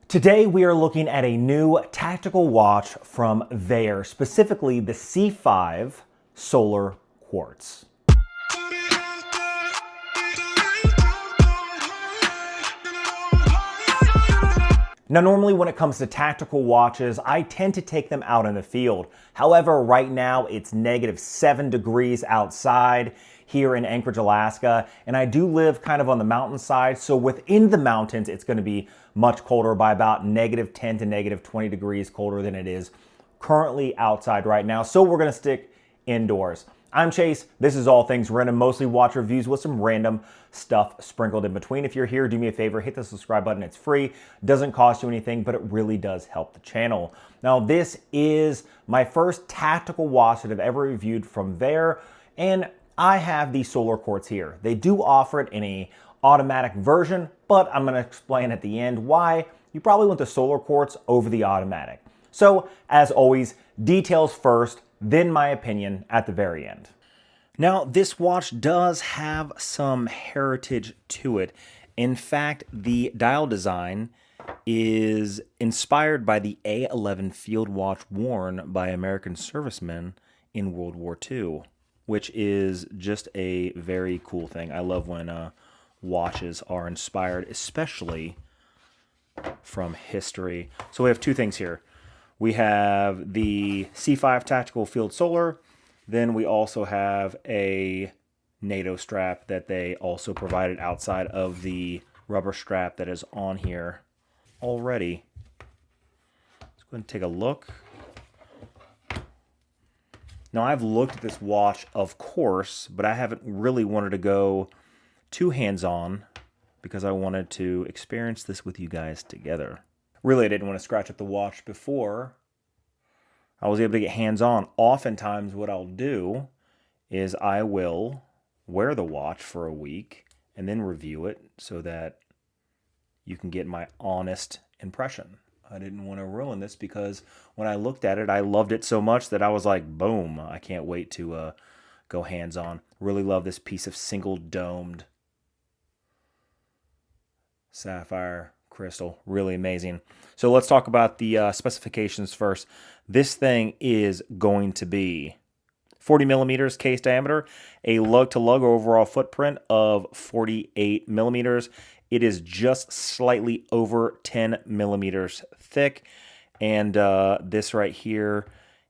Today we are looking at a new tactical watch from Vaer, specifically the C5 Solar Quartz. Now, normally when it comes to tactical watches, I tend to take them out in the field. However, right now it's -7 degrees outside here in Anchorage, Alaska, and I do live kind of on the mountainside, so within the mountains it's going to be much colder, by about -10 to -20 degrees colder than it is currently outside right now, so we're going to stick indoors. I'm Chase, this is All Things Random, mostly watch reviews with some random stuff sprinkled in between. If you're here, do me a favor, hit the subscribe button. It's free, doesn't cost you anything, but it really does help the channel. Now, this is my first tactical watch that I've ever reviewed from Vaer, and I have the Solar Quartz here. They do offer it in a automatic version, but I'm gonna explain at the end why you probably want the Solar Quartz over the automatic. So, as always, details first, then my opinion at the very end. Now, this watch does have some heritage to it. In fact, the dial design is inspired by the A11 field watch worn by American servicemen in World War II, which is just a very cool thing. I love when watches are inspired, especially from history. So we have two things here. We have the C5 Tactical Field Solar. Then we also have a NATO strap that they also provided outside of the rubber strap that is on here already. Let's go ahead and take a look. Now, I've looked at this watch, of course, but I haven't really wanted to go too hands-on because I wanted to experience this with you guys together. Really, I didn't want to scratch up the watch before I was able to get hands-on. Oftentimes, what I'll do is I will wear the watch for a week and then review it so that you can get my honest impression. I didn't want to ruin this because when I looked at it, I loved it so much that I was like, boom, I can't wait to go hands-on. Really love this piece of single-domed sapphire crystal. Really amazing. So let's talk about the specifications first. This thing is going to be 40 millimeters case diameter, a lug-to-lug overall footprint of 48 millimeters. It is just slightly over 10 millimeters thick, and this right here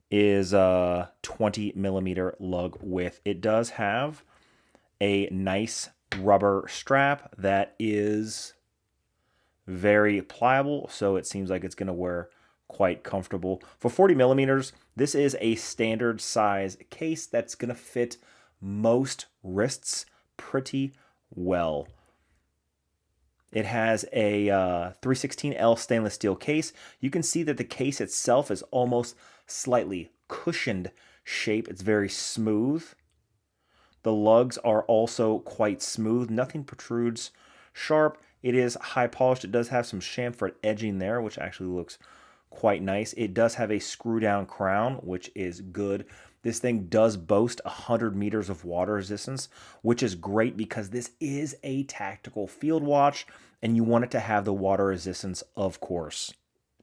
is a 20 millimeter lug width. It does have a nice rubber strap that is very pliable, so it seems like it's going to wear quite comfortable. For 40 millimeters, this is a standard size case that's going to fit most wrists pretty well. It has a 316L stainless steel case. You can see that the case itself is almost slightly cushioned shape. It's very smooth. The lugs are also quite smooth. Nothing protrudes sharp. It is high polished. It does have some chamfered edging there, which actually looks quite nice. It does have a screw down crown, which is good. This thing does boast 100 meters of water resistance, which is great because this is a tactical field watch and you want it to have the water resistance, of course.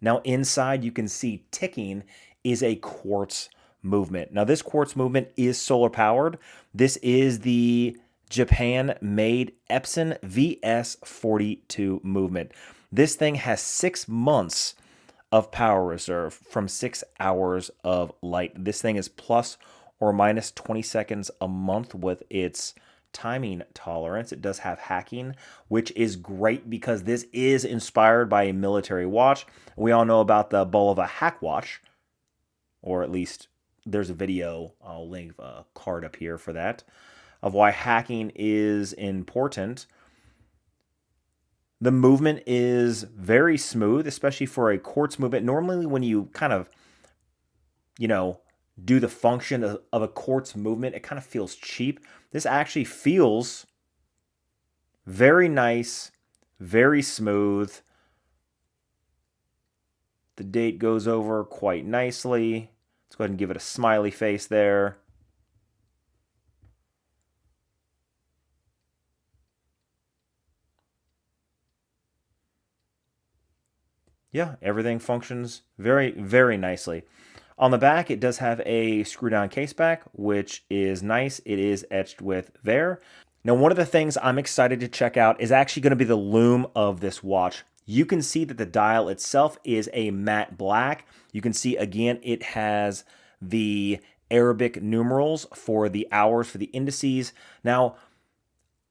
Now, inside you can see ticking is a quartz movement. Now, this quartz movement is solar powered. This is the Japan-made Epson VS42 movement. This thing has 6 months of power reserve from 6 hours of light. This thing is plus or minus 20 seconds a month with its timing tolerance. It does have hacking, which is great because this is inspired by a military watch. We all know about the Bulova hack watch, or at least there's a video, I'll link a card up here for that, of why hacking is important. The movement is very smooth, especially for a quartz movement. Normally when you kind of, do the function of a quartz movement, it kind of feels cheap. This actually feels very nice, very smooth. The date goes over quite nicely. Let's go ahead and give it a smiley face there. Yeah, everything functions very, very nicely. On the back, it does have a screw-down case back, which is nice. It is etched with Vaer. Now, one of the things I'm excited to check out is actually going to be the lume of this watch. You can see that the dial itself is a matte black. You can see, again, it has the Arabic numerals for the hours, for the indices. Now,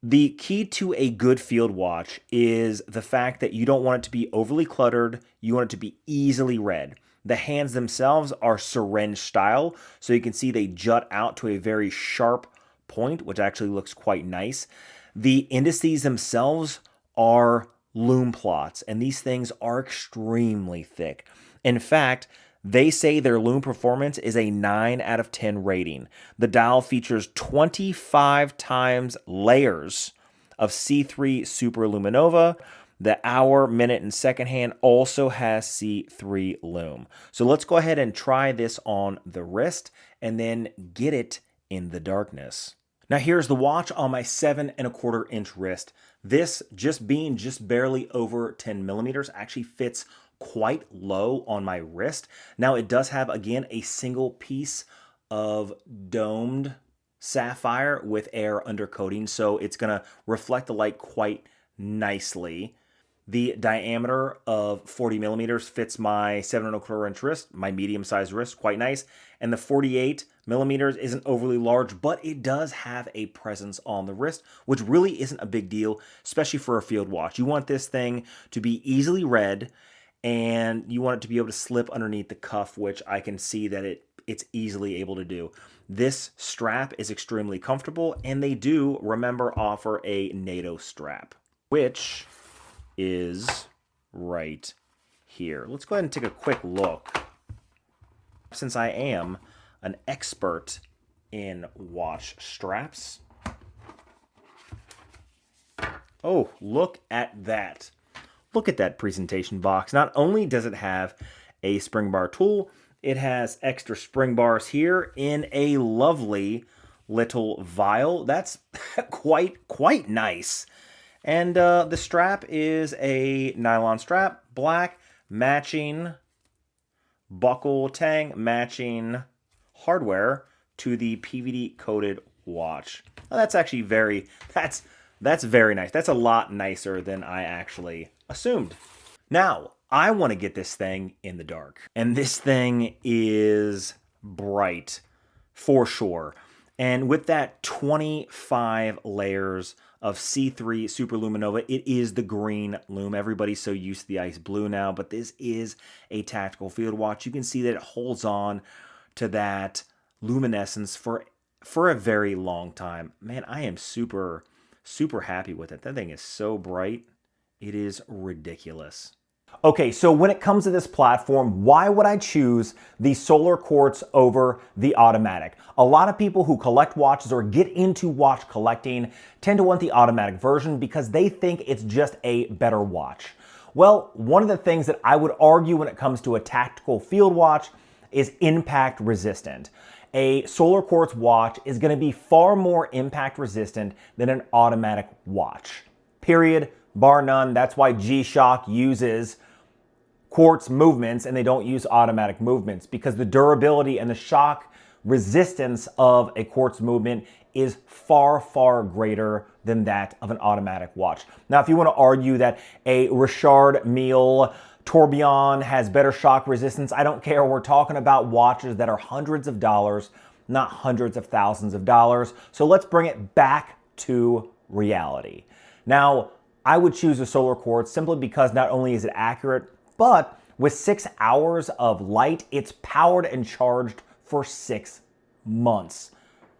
the key to a good field watch is the fact that you don't want it to be overly cluttered. You want it to be easily read. The hands themselves are syringe style, so you can see they jut out to a very sharp point, which actually looks quite nice. The indices themselves are lume plots, and these things are extremely thick. In fact, they say their lume performance is a 9 out of 10 rating. The dial features 25 times layers of C3 Superluminova. The hour, minute, and second hand also has C3 lume. So let's go ahead and try this on the wrist and then get it in the darkness. Now here's the watch on my 7¼ inch wrist. This, just being just barely over 10 millimeters, actually fits quite low on my wrist. Now it does have, again, a single piece of domed sapphire with air undercoating, so it's gonna reflect the light quite nicely. The diameter of 40 millimeters fits my 7¼ inch wrist, my medium-sized wrist, quite nice. And the 48 millimeters isn't overly large, but it does have a presence on the wrist, which really isn't a big deal, especially for a field watch. You want this thing to be easily read, and you want it to be able to slip underneath the cuff, which I can see that it's easily able to do. This strap is extremely comfortable, and they do, remember, offer a NATO strap, which is right here. Let's go ahead and take a quick look. Since I am an expert in watch straps. Oh, look at that. Look at that presentation box. Not only does it have a spring bar tool, it has extra spring bars here in a lovely little vial. That's quite nice. And the strap is a nylon strap, black, matching buckle tang, matching hardware to the PVD coated watch. Well, that's actually that's very nice. That's a lot nicer than I actually assumed. Now, I want to get this thing in the dark. And this thing is bright for sure. And with that 25 layers of C3 Superluminova, it is the green lume. Everybody's so used to the ice blue now, but this is a tactical field watch. You can see that it holds on to that luminescence for a very long time. Man, I am super happy with it. That thing is so bright. It is ridiculous. Okay, so when it comes to this platform, why would I choose the Solar Quartz over the automatic? A lot of people who collect watches or get into watch collecting tend to want the automatic version because they think it's just a better watch. Well, one of the things that I would argue when it comes to a tactical field watch is impact resistant. A Solar Quartz watch is going to be far more impact resistant than an automatic watch. Period. Bar none. That's why G-Shock uses quartz movements and they don't use automatic movements, because the durability and the shock resistance of a quartz movement is far greater than that of an automatic watch. Now, if you want to argue that a Richard Mille Tourbillon has better shock resistance, I don't care. We're talking about watches that are hundreds of dollars, not hundreds of thousands of dollars. So let's bring it back to reality. Now, I would choose a Solar Quartz simply because not only is it accurate, but with 6 hours of light, it's powered and charged for 6 months.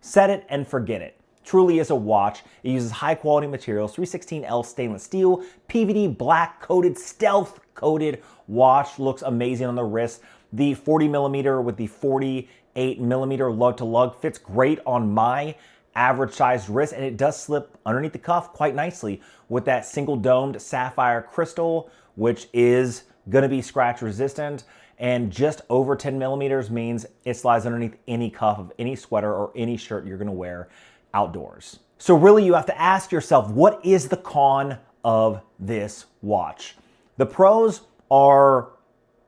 Set it and forget it. Truly is a watch. It uses high quality materials, 316L stainless steel, PVD black coated, stealth coated watch. Looks amazing on the wrist. The 40 millimeter with the 48 millimeter lug to lug fits great on my average sized wrist, and it does slip underneath the cuff quite nicely with that single domed sapphire crystal, which is going to be scratch resistant, and just over 10 millimeters means it slides underneath any cuff of any sweater or any shirt you're going to wear outdoors. So really you have to ask yourself, what is the con of this watch? The pros are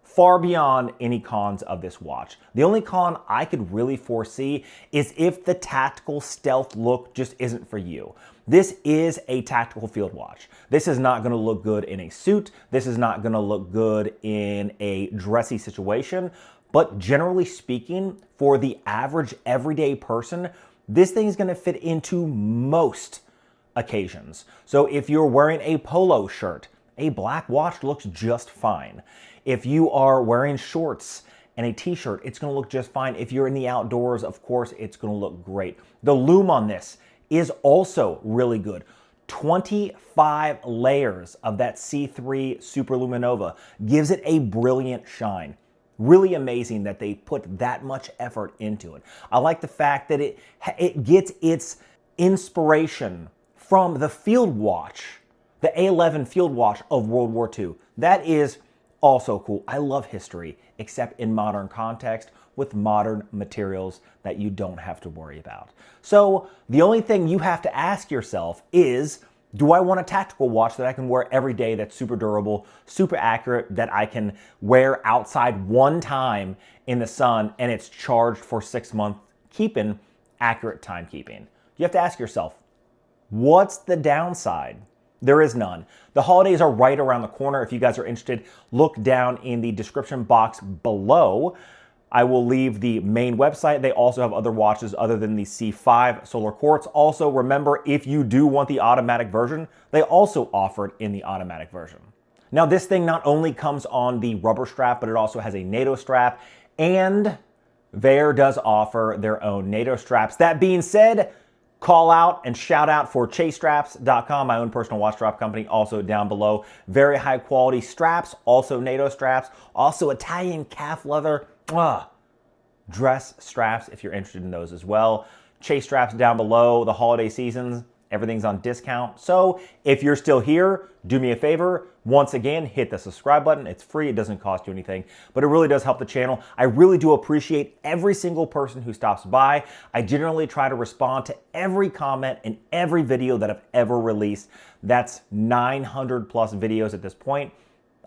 far beyond any cons of this watch. The only con I could really foresee is if the tactical stealth look just isn't for you. This is a tactical field watch. This is not gonna look good in a suit. This is not gonna look good in a dressy situation. But generally speaking, for the average everyday person, this thing is gonna fit into most occasions. So if you're wearing a polo shirt, a black watch looks just fine. If you are wearing shorts and a t-shirt, it's gonna look just fine. If you're in the outdoors, of course, it's gonna look great. The lume on this is also really good. 25 layers of that C3 Super Luminova gives it a brilliant shine. Really amazing that they put that much effort into it. I like the fact that it gets its inspiration from the field watch, the A11 field watch of World War II. That is also cool. I love history, except in modern context with modern materials that you don't have to worry about. So the only thing you have to ask yourself is, do I want a tactical watch that I can wear every day that's super durable, super accurate, that I can wear outside one time in the sun and it's charged for 6 months, keeping accurate timekeeping? You have to ask yourself, what's the downside? There is none. The holidays are right around the corner. If you guys are interested, look down in the description box below. I will leave the main website. They also have other watches other than the C5 Solar Quartz. Also, remember, if you do want the automatic version, they also offer it in the automatic version. Now, this thing not only comes on the rubber strap, but it also has a NATO strap, and Vaer does offer their own NATO straps. That being said, call out and shout out for chasestraps.com, my own personal watch strap company, also down below. Very high quality straps, also NATO straps, also Italian calf leather. Dress straps if you're interested in those as well. Chase straps down below. The holiday seasons, everything's on discount. So if you're still here, do me a favor. Once again, hit the subscribe button. It's free. It doesn't cost you anything, but it really does help the channel. I really do appreciate every single person who stops by. I generally try to respond to every comment in every video that I've ever released. That's 900 plus videos at this point.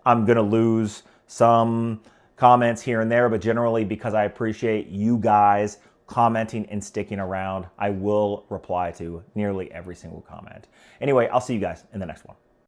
I'm going to lose some comments here and there, but generally, because I appreciate you guys commenting and sticking around, I will reply to nearly every single comment. Anyway, I'll see you guys in the next one.